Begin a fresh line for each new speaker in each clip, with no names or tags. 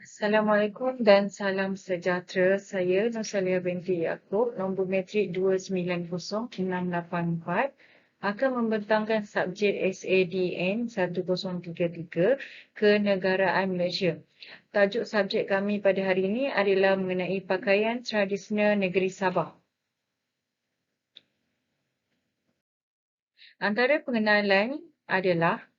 Assalamualaikum dan salam sejahtera. Saya Nusalia binti Yaakob, nombor metrik 290-684 akan membentangkan subjek SADN 1033 Kenegaraan Malaysia. Tajuk subjek kami pada hari ini adalah mengenai pakaian tradisional negeri Sabah. Antara pengenalan adalah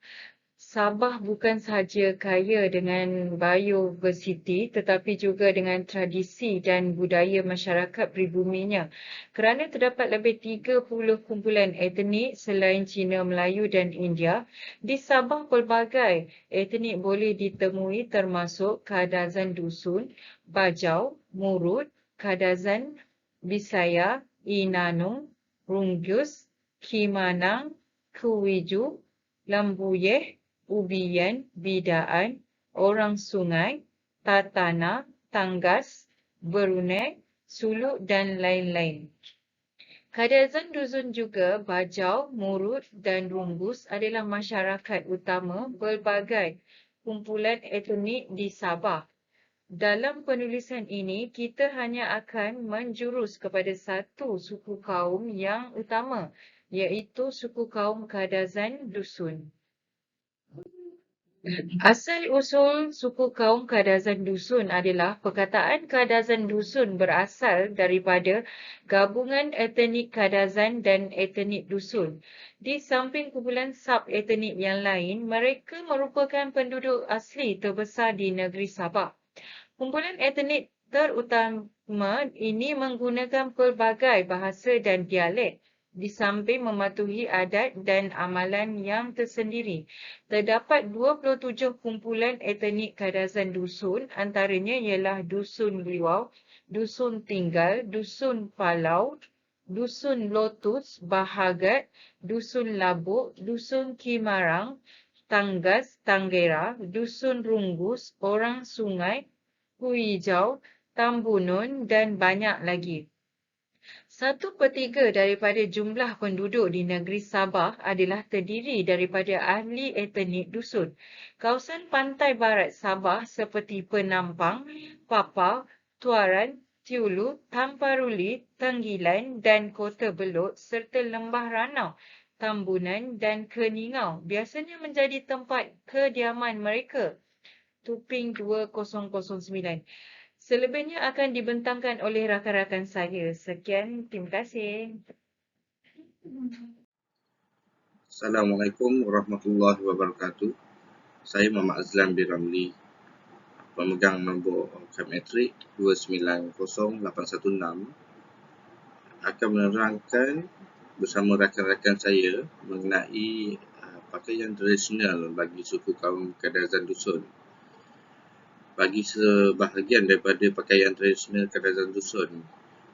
Sabah bukan sahaja kaya dengan biodiversiti tetapi juga dengan tradisi dan budaya masyarakat pribuminya kerana terdapat lebih 30 kumpulan etnik selain Cina, Melayu dan India. Di Sabah pelbagai etnik boleh ditemui termasuk Kadazan Dusun, Bajau, Murut, Kadazan Bisaya, Inanung, Rungus, Kimanang, Kuwiju, Lambuyeh, Ubian, Bidaan, Orang Sungai, Tatana, Tanggas, Berunei, Suluk dan lain-lain. Kadazan Dusun juga Bajau, Murut dan Rungus adalah masyarakat utama pelbagai kumpulan etnik di Sabah. Dalam penulisan ini, kita hanya akan menjurus kepada satu suku kaum yang utama, iaitu suku kaum Kadazan Dusun. Asal-usul suku kaum Kadazan Dusun adalah perkataan Kadazan Dusun berasal daripada gabungan etnik Kadazan dan etnik Dusun. Di samping kumpulan sub-etnik yang lain, mereka merupakan penduduk asli terbesar di negeri Sabah. Kumpulan etnik terutama ini menggunakan pelbagai bahasa dan dialek. Di samping mematuhi adat dan amalan yang tersendiri, terdapat 27 kumpulan etnik Kadazan Dusun, antaranya ialah Dusun Liwau, Dusun Tinggal, Dusun Palau, Dusun Lotus, Bahagat, Dusun Labuk, Dusun Kimarang, Tanggas, Tanggera, Dusun Rungus, Orang Sungai, Hujau, Tambunun dan banyak lagi. 1/3 daripada jumlah penduduk di negeri Sabah adalah terdiri daripada ahli etnik dusun. Kawasan pantai barat Sabah seperti Penampang, Papau, Tuaran, Tiulu, Tamparuli, Tenggilan dan Kota Belud serta Lembah Ranau, Tambunan dan Keningau biasanya menjadi tempat kediaman mereka. Tuping 2009. Selebihnya akan dibentangkan oleh rakan-rakan saya. Sekian, terima kasih.
Assalamualaikum warahmatullahi wabarakatuh. Saya Muhammad Azlan bin Ramli, pemegang nombor metrik 290-816, akan menerangkan bersama rakan-rakan saya mengenai pakaian tradisional bagi suku kaum Kadazan Dusun. Bagi sebahagian daripada pakaian tradisional Kadazan Dusun,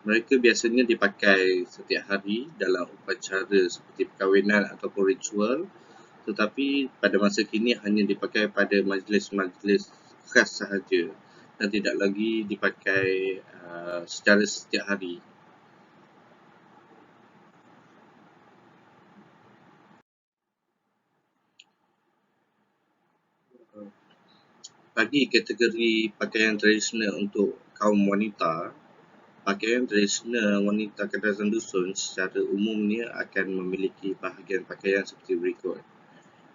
mereka biasanya dipakai setiap hari dalam upacara seperti perkahwinan ataupun ritual, tetapi pada masa kini hanya dipakai pada majlis-majlis khas sahaja dan tidak lagi dipakai secara setiap hari. Bagi kategori pakaian tradisional untuk kaum wanita, pakaian tradisional wanita Kadazan Dusun secara umumnya akan memiliki bahagian pakaian seperti berikut,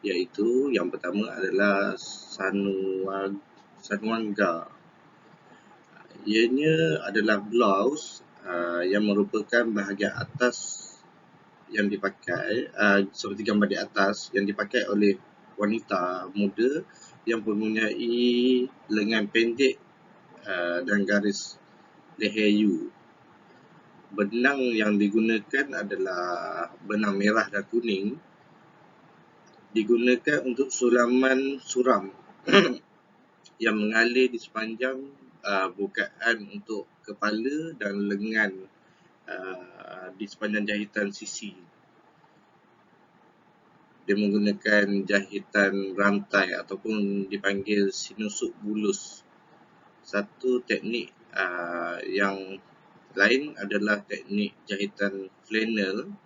iaitu yang pertama adalah sanuanga. Ianya adalah blouse yang merupakan bahagian atas yang dipakai seperti gambar di atas yang dipakai oleh wanita muda yang mempunyai lengan pendek dan garis leher U. Benang yang digunakan adalah benang merah dan kuning, digunakan untuk sulaman suram yang mengalir di sepanjang bukaan untuk kepala dan lengan di sepanjang jahitan sisi. Dia menggunakan jahitan rantai ataupun dipanggil sinusuk bulus. Satu teknik yang lain adalah teknik jahitan flannel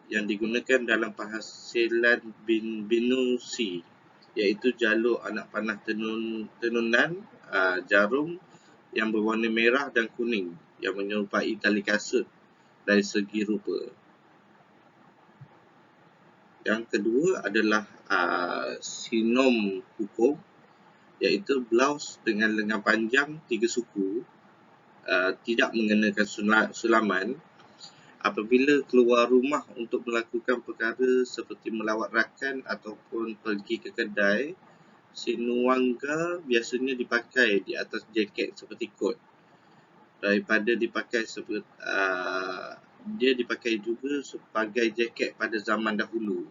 yang digunakan dalam penghasilan binusi iaitu jalur anak panah tenunan jarum yang berwarna merah dan kuning yang menyerupai tali kasut dari segi rupa. Yang kedua adalah sinom pukung, iaitu blaus dengan lengan panjang 3 suku, tidak mengenakan sulaman. Apabila keluar rumah untuk melakukan perkara seperti melawat rakan ataupun pergi ke kedai, sinuangga biasanya dipakai di atas jaket seperti kot, daripada dipakai seperti dia dipakai juga sebagai jaket pada zaman dahulu.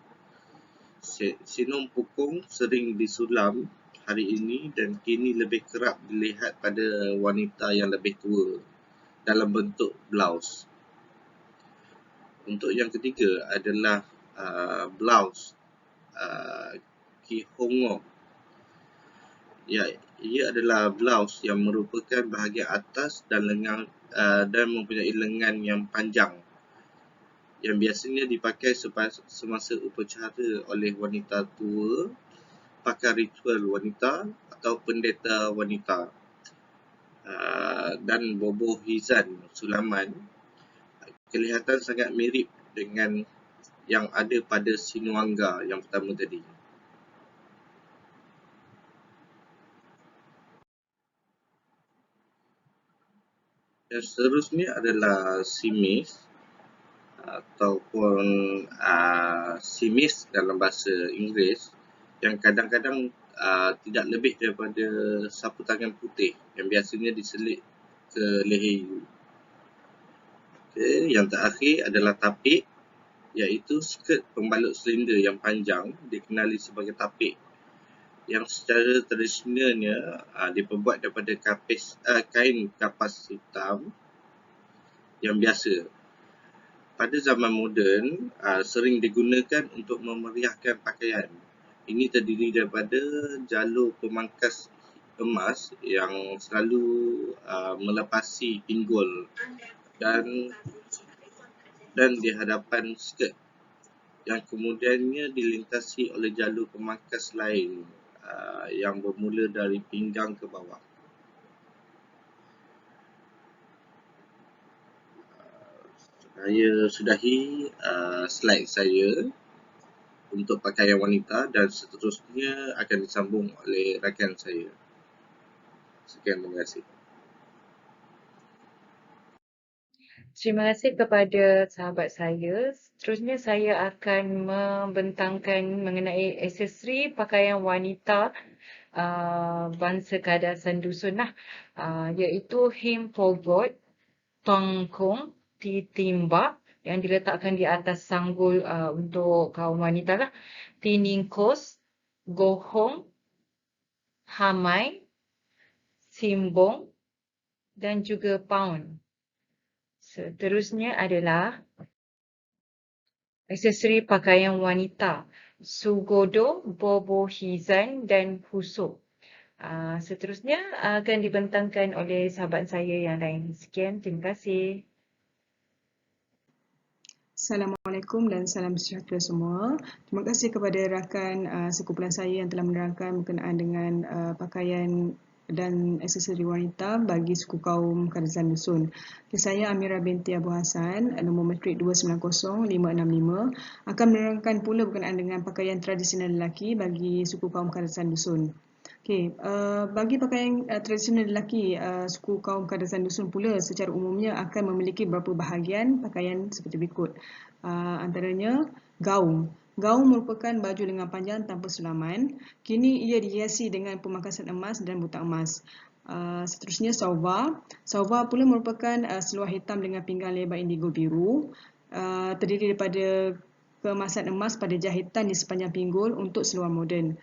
Sinom pukung sering disulam hari ini dan kini lebih kerap dilihat pada wanita yang lebih tua dalam bentuk blaus. Untuk yang ketiga adalah blaus kihongok. Ia adalah blaus yang merupakan bahagian atas dan lengan dan mempunyai lengan yang panjang, yang biasanya dipakai semasa upacara oleh wanita tua, pakar ritual wanita atau pendeta wanita, dan boboh hizan sulaman kelihatan sangat mirip dengan yang ada pada sinuangga yang pertama tadi. Dan seterusnya adalah simis ataupun simis dalam bahasa Inggeris, yang kadang-kadang tidak lebih daripada sapu tangan putih yang biasanya diselit ke leher. Okay, yang terakhir adalah tapik, iaitu skirt pembalut silinder yang panjang dikenali sebagai tapik, yang secara tradisionalnya diperbuat daripada kain kapas hitam yang biasa. Pada zaman moden, sering digunakan untuk memeriahkan pakaian. Ini terdiri daripada jalur pemangkas emas yang selalu melepasi pinggul dan di hadapan skirt, yang kemudiannya dilintasi oleh jalur pemangkas lain yang bermula dari pinggang ke bawah. Saya sudahi slide saya untuk pakaian wanita dan seterusnya akan disambung oleh rakan saya. Sekian, terima kasih.
Terima kasih kepada sahabat saya. Seterusnya saya akan membentangkan mengenai aksesori pakaian wanita bangsa Kadasan Dusun lah, iaitu him pogot, tongkong, titimbak yang diletakkan di atas sanggul untuk kaum wanita lah, tiningkos, gohong, hamai, simbong dan juga paun. Seterusnya adalah aksesori pakaian wanita, sugodo, bobo hizan dan husuk. Seterusnya akan dibentangkan oleh sahabat saya yang lain. Sekian, terima kasih.
Assalamualaikum dan salam sejahtera semua. Terima kasih kepada rakan sekumpulan saya yang telah menerangkan berkenaan dengan pakaian dan aksesori wanita bagi suku kaum Kadasan Dusun. Saya Amira binti Abu Hassan, nombor matrik 290565, akan menerangkan pula berkenaan dengan pakaian tradisional lelaki bagi suku kaum Kadasan Dusun. Okey, bagi pakaian tradisional lelaki, suku kaum Kadasan Dusun pula secara umumnya akan memiliki beberapa bahagian pakaian seperti berikut. Antaranya gaung. Gaung merupakan baju lengan panjang tanpa sulaman. Kini ia dihiasi dengan pemangkasan emas dan butang emas. Seterusnya salwar. Salwar pula merupakan seluar hitam dengan pinggang lebar indigo biru. Terdiri daripada keemasan emas pada jahitan di sepanjang pinggul untuk seluar moden.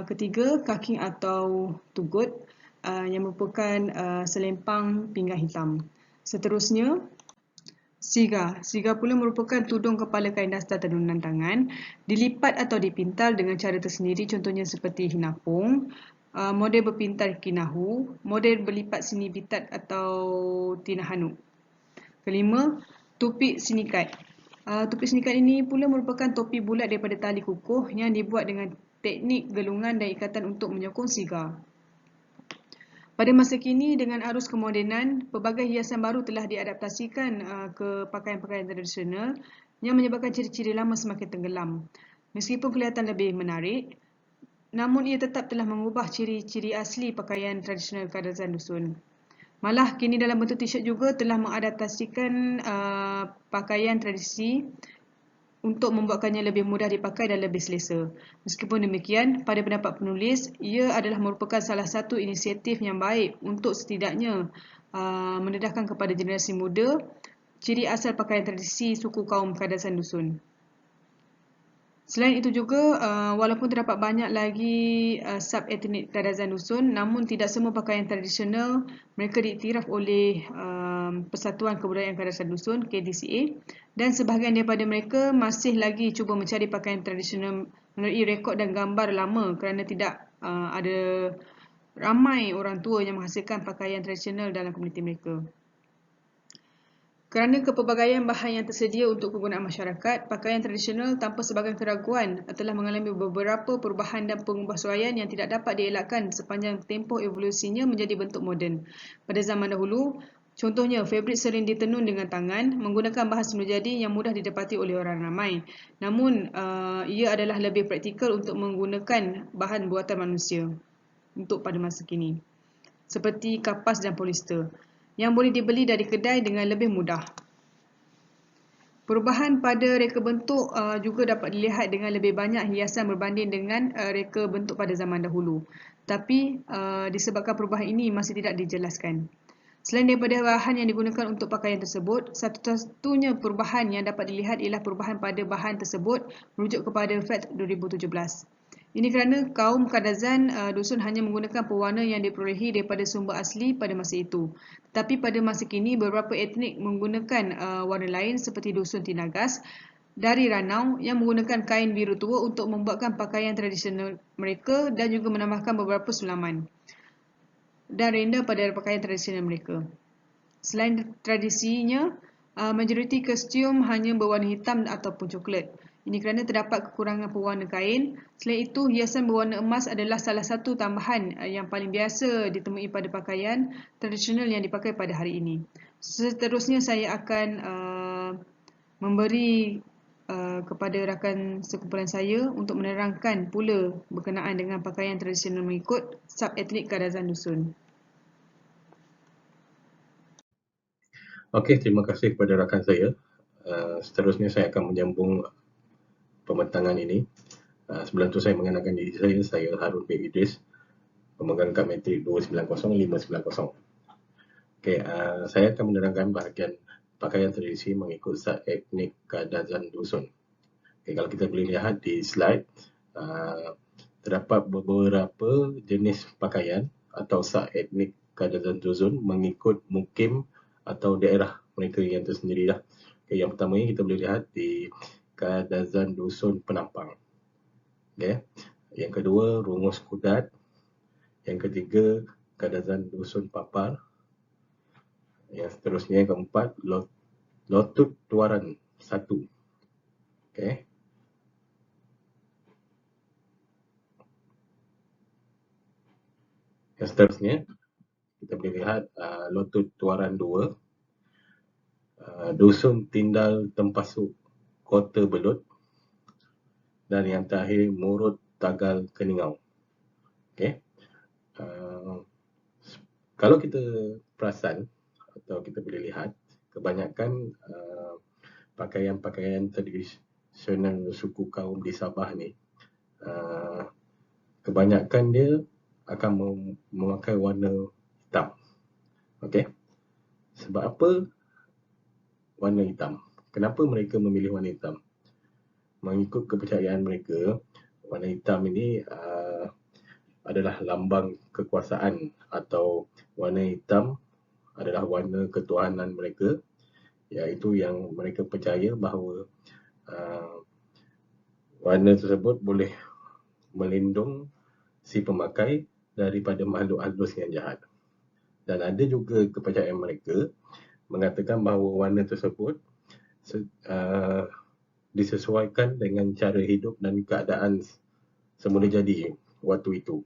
Ketiga, kaking atau tugut yang merupakan selempang pinggang hitam. Seterusnya, siga. Siga pula merupakan tudung kepala kain dasar tenunan tangan, dilipat atau dipintal dengan cara tersendiri, contohnya seperti hinapung, model berpintal kinahu, model berlipat sini bitat atau tinahanu. Kelima, tupik sinikat. Tupik sinikat ini pula merupakan topi bulat daripada tali kukuh yang dibuat dengan teknik gelungan dan ikatan untuk menyokong sigar. Pada masa kini, dengan arus kemodenan, pelbagai hiasan baru telah diadaptasikan ke pakaian-pakaian tradisional yang menyebabkan ciri-ciri lama semakin tenggelam. Meskipun kelihatan lebih menarik, namun ia tetap telah mengubah ciri-ciri asli pakaian tradisional Kadazan Dusun. Malah kini dalam bentuk t-shirt juga telah mengadaptasikan pakaian tradisi untuk membuatkannya lebih mudah dipakai dan lebih selesa. Meskipun demikian, pada pendapat penulis, ia adalah merupakan salah satu inisiatif yang baik untuk setidaknya mendedahkan kepada generasi muda ciri asal pakaian tradisi suku kaum Kadazan Dusun. Selain itu juga, walaupun terdapat banyak lagi sub-etnik Kadazan Dusun, namun tidak semua pakaian tradisional mereka diiktiraf oleh Persatuan Kebudayaan Kadazan Dusun, KDCA, dan sebahagian daripada mereka masih lagi cuba mencari pakaian tradisional melalui rekod dan gambar lama kerana tidak ada ramai orang tua yang menghasilkan pakaian tradisional dalam komuniti mereka. Kerana kepelbagaian bahan yang tersedia untuk kegunaan masyarakat, pakaian tradisional tanpa sebarang keraguan telah mengalami beberapa perubahan dan pengubahsuaian yang tidak dapat dielakkan sepanjang tempoh evolusinya menjadi bentuk moden. Pada zaman dahulu, contohnya fabrik sering ditenun dengan tangan menggunakan bahan semula jadi yang mudah didapati oleh orang ramai. Namun, ia adalah lebih praktikal untuk menggunakan bahan buatan manusia untuk pada masa kini, seperti kapas dan polister, yang boleh dibeli dari kedai dengan lebih mudah. Perubahan pada reka bentuk juga dapat dilihat dengan lebih banyak hiasan berbanding dengan reka bentuk pada zaman dahulu. Tapi disebabkan perubahan ini masih tidak dijelaskan. Selain daripada bahan yang digunakan untuk pakaian tersebut, satu-satunya perubahan yang dapat dilihat ialah perubahan pada bahan tersebut merujuk kepada FAT 2017. Ini kerana kaum Kadazan Dusun hanya menggunakan pewarna yang diperolehi daripada sumber asli pada masa itu. Tetapi pada masa kini, beberapa etnik menggunakan warna lain seperti Dusun Tinagas dari Ranau yang menggunakan kain biru tua untuk membuatkan pakaian tradisional mereka dan juga menambahkan beberapa sulaman dan renda pada pakaian tradisional mereka. Selain tradisinya, majoriti kostum hanya berwarna hitam ataupun coklat. Ini kerana terdapat kekurangan pewarna kain. Selain itu, hiasan berwarna emas adalah salah satu tambahan yang paling biasa ditemui pada pakaian tradisional yang dipakai pada hari ini. Seterusnya, saya akan memberi kepada rakan sekumpulan saya untuk menerangkan pula berkenaan dengan pakaian tradisional mengikut sub-etnik Kadazan Dusun.
Okey, terima kasih kepada rakan saya. Seterusnya saya akan menyambung pembentangan ini. Sebelum tu saya mengenalkan diri saya Harun bin Idris, pemegang kad matrik 290590. Okey, saya akan menerangkan bahagian pakaian tradisi mengikut sub-etnik Kadazan Dusun. Okey, kalau kita boleh lihat di slide, terdapat beberapa jenis pakaian atau sub-etnik Kadazan Dusun mengikut mukim atau daerah mereka yang tersendirilah. Okay, yang pertama ini kita boleh lihat di Kadazan Dusun Penampang. Okay. Yang kedua, Rungus Kudat. Yang ketiga, Kadazan Dusun Papar. Yang seterusnya, yang keempat, Lotut Tuaran 1. Okay. Yang seterusnya, kita boleh lihat Lotut Tuaran 2. Dusun Tindal Tempasuk Kota Belud, dan yang terakhir Murut Tagal Keningau. Okay. Kalau kita perasan atau kita boleh lihat, kebanyakan pakaian-pakaian tradisional suku kaum di Sabah ni, kebanyakan dia akan memakai warna hitam. Okay. Sebab apa warna hitam? Kenapa mereka memilih warna hitam? Mengikut kepercayaan mereka, warna hitam ini adalah lambang kekuasaan, atau warna hitam adalah warna ketuhanan mereka, iaitu yang mereka percaya bahawa warna tersebut boleh melindung si pemakai daripada makhluk halus yang jahat. Dan ada juga kepercayaan mereka mengatakan bahawa warna tersebut disesuaikan dengan cara hidup dan keadaan semula jadi waktu itu.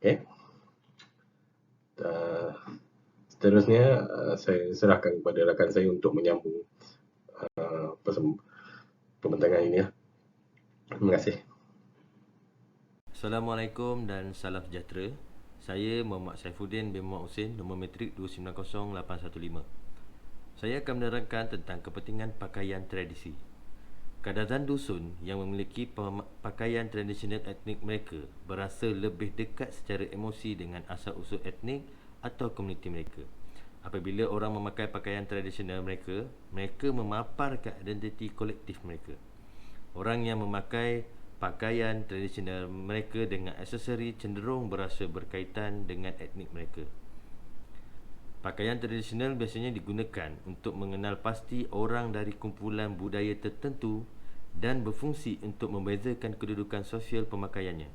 Okay. Seterusnya saya serahkan kepada rakan saya untuk menyambung pembincangan ini. Terima kasih.
Assalamualaikum dan salam sejahtera. Saya Muhammad Saifuddin bin Muhammad Hussein, nombor matrik 290815. Saya akan menerangkan tentang kepentingan pakaian tradisi. Kadazan dusun yang memiliki pakaian tradisional etnik mereka berasa lebih dekat secara emosi dengan asal-usul etnik atau komuniti mereka. Apabila orang memakai pakaian tradisional mereka, mereka memaparkan identiti kolektif mereka. Orang yang memakai pakaian tradisional mereka dengan aksesori cenderung berasa berkaitan dengan etnik mereka. Pakaian tradisional biasanya digunakan untuk mengenal pasti orang dari kumpulan budaya tertentu dan berfungsi untuk membezakan kedudukan sosial pemakaiannya.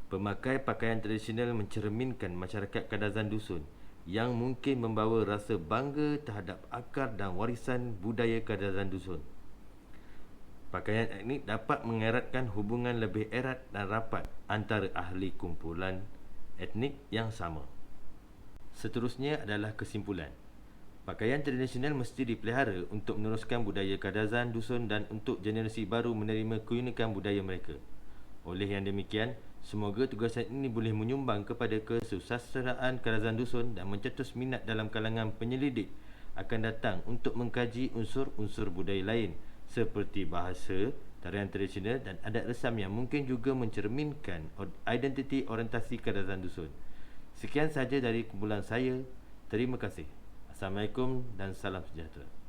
Pemakai pakaian tradisional mencerminkan masyarakat Kadazan dusun yang mungkin membawa rasa bangga terhadap akar dan warisan budaya Kadazan dusun. Pakaian etnik dapat mengeratkan hubungan lebih erat dan rapat antara ahli kumpulan etnik yang sama. Seterusnya adalah kesimpulan. Pakaian tradisional mesti dipelihara untuk meneruskan budaya Kadazan dusun dan untuk generasi baru menerima keunikan budaya mereka. Oleh yang demikian, semoga tugasan ini boleh menyumbang kepada kesusasteraan Kadazan dusun dan mencetus minat dalam kalangan penyelidik akan datang untuk mengkaji unsur-unsur budaya lain seperti bahasa, tarian tradisional dan adat resam yang mungkin juga mencerminkan identiti orientasi Kadazan dusun. Sekian sahaja dari kumpulan saya. Terima kasih. Assalamualaikum dan salam sejahtera.